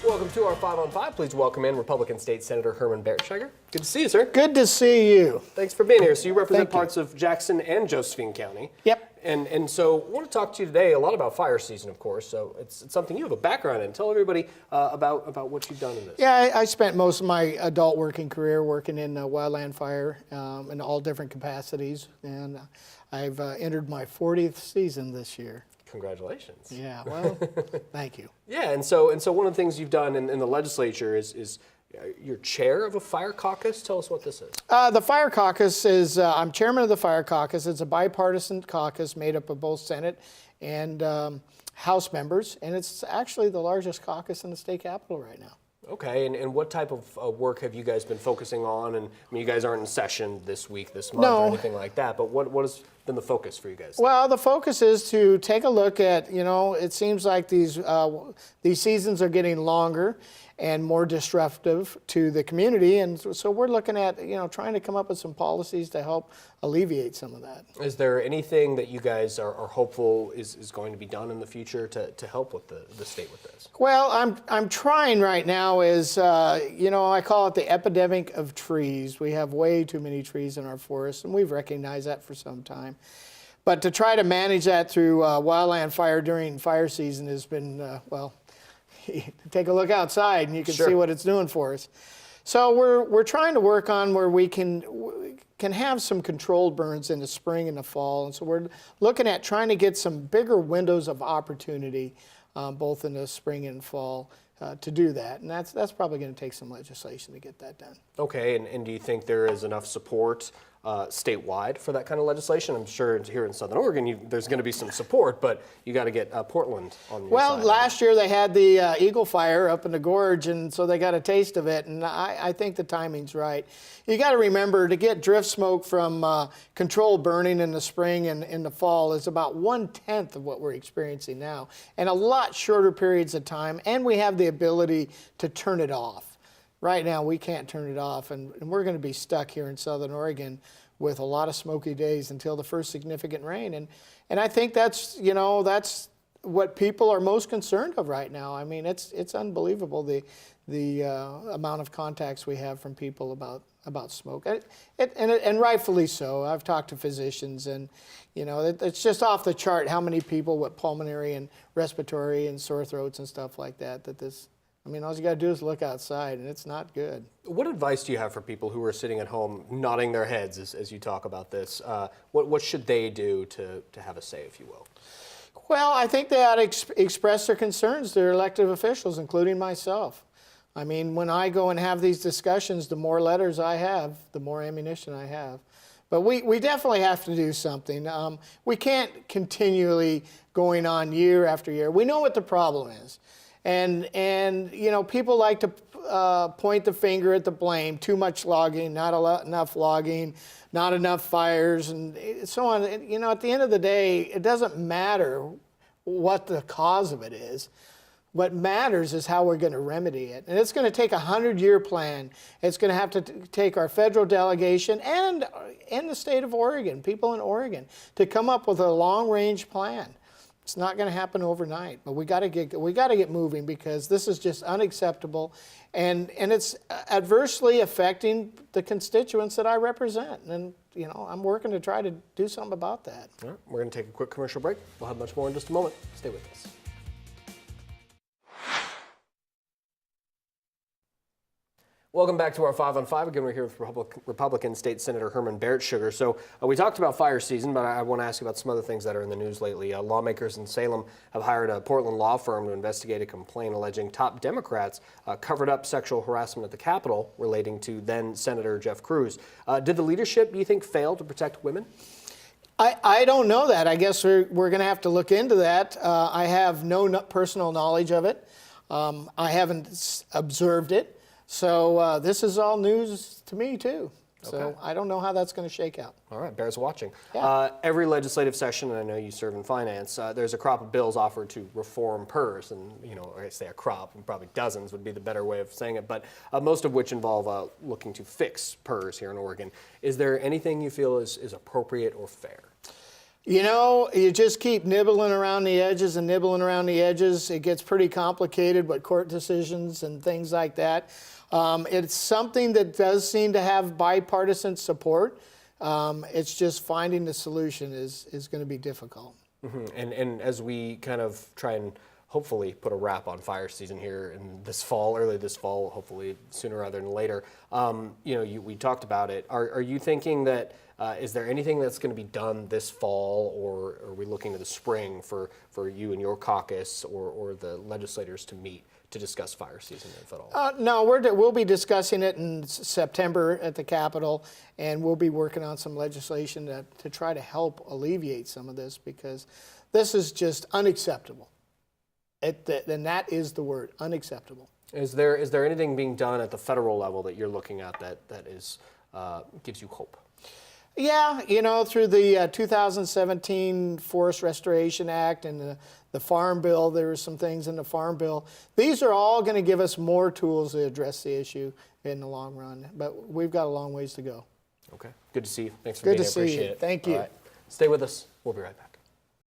Welcome to our 5 on 5. Please welcome in Republican State Senator Herman Baertschiger. Good to see you, sir. Good to see you. Thanks for being here. So you represent parts of Jackson and Josephine County. Yep. And so I want to talk to you today a lot about fire season, of course. So it's something you have a background in. Tell everybody about what you've done in this. Yeah, I spent most of my adult working career working in wildland fire in all different capacities, and I've entered my 40th season this year. Congratulations. Yeah, well, thank you. Yeah, and so one of the things you've done in the legislature is you're chair of a fire caucus. Tell us what this is. The fire caucus is, I'm chairman of the fire caucus. It's a bipartisan caucus made up of both Senate and House members, and it's actually the largest caucus in the state capitol right now. Okay, and what type of work have you guys been focusing on? And I mean, you guys aren't in session this week, this month, or anything like that, but what has been the focus for you guys? Well, the focus is to take a look at, it seems like these seasons are getting longer and more disruptive to the community, and so we're looking at, trying to come up with some policies to help alleviate some of that. Is there anything that you guys are hopeful is going to be done in the future to help with the state with this? Well, I'm trying right now is, I call it the epidemic of trees. We have way too many trees in our forests, and we've recognized that for some time. But to try to manage that through wildland fire during fire season has been, take a look outside and you can see what it's doing for us. So we're trying to work on where we can have some controlled burns in the spring and the fall, and so we're looking at trying to get some bigger windows of opportunity both in the spring and fall to do that, and that's probably going to take some legislation to get that done. Okay, and do you think there is enough support statewide for that kind of legislation? I'm sure here in Southern Oregon there's going to be some support, but you got to get Portland on your side. Well, last year they had the Eagle Fire up in the gorge, and so they got a taste of it, and I think the timing's right. You got to remember, to get drift smoke from controlled burning in the spring and in the fall is about 1/10 of what we're experiencing now, and a lot shorter periods of time, and we have the ability to turn it off. Right now, we can't turn it off, and we're going to be stuck here in Southern Oregon with a lot of smoky days until the first significant rain. And I think that's what people are most concerned of right now. I mean, it's unbelievable the amount of contacts we have from people about smoke, and rightfully so. I've talked to physicians, and it's just off the chart how many people with pulmonary and respiratory and sore throats and stuff like that this. I mean, all you got to do is look outside, and it's not good. What advice do you have for people who are sitting at home nodding their heads as you talk about this? What should they do to have a say, if you will? Well, I think they ought to express their concerns to their elected officials, including myself. I mean, when I go and have these discussions, the more letters I have, the more ammunition I have. But we definitely have to do something. We can't continually going on year after year. We know what the problem is. And people like to point the finger at the blame: too much logging, not enough logging, not enough fires, and so on. At the end of the day, it doesn't matter what the cause of it is. What matters is how we're going to remedy it. And it's going to take a 100-year plan. It's going to have to take our federal delegation and in the state of Oregon, people in Oregon, to come up with a long-range plan. It's not going to happen overnight, but we got to get moving, because this is just unacceptable, and it's adversely affecting the constituents that I represent. And I'm working to try to do something about that. All right, we're going to take a quick commercial break. We'll have much more in just a moment. Stay with us. Welcome back to our 5 on 5. Again, we're here with Republican State Senator Herman Baertschiger. So we talked about fire season, but I want to ask you about some other things that are in the news lately. Lawmakers in Salem have hired a Portland law firm to investigate a complaint alleging top Democrats covered up sexual harassment at the Capitol relating to then Senator Jeff Cruz. Did the leadership, do you think, fail to protect women? I don't know that. I guess we're going to have to look into that. I have no personal knowledge of it. I haven't observed it. So this is all news to me, too. So okay. I don't know how that's going to shake out. All right, bears watching. Yeah. Every legislative session, and I know you serve in finance, there's a crop of bills offered to reform PERS. And, I say a crop, and probably dozens would be the better way of saying it, but most of which involve looking to fix PERS here in Oregon. Is there anything you feel is appropriate or fair? You know, you just keep nibbling around the edges and nibbling around the edges. It gets pretty complicated with court decisions and things like that. It's something that does seem to have bipartisan support. It's just finding the solution is going to be difficult. And as we kind of try and hopefully put a wrap on fire season here in this fall, early this fall, hopefully sooner rather than later. We talked about it. Are you thinking that is there anything that's going to be done this fall, or are we looking to the spring for you and your caucus or the legislators to meet to discuss fire season, if at all? No, we'll be discussing it in September at the Capitol, and we'll be working on some legislation to try to help alleviate some of this, because this is just unacceptable. And that is the word, unacceptable. Is there anything being done at the federal level that you're looking at that is gives you hope? Yeah, through the 2017 Forest Restoration Act and the Farm Bill, there were some things in the Farm Bill. These are all going to give us more tools to address the issue in the long run, but we've got a long ways to go. Okay, good to see you. Thanks for being here. Good to see you. Appreciate it. Thank you. All right. Stay with us. We'll be right back.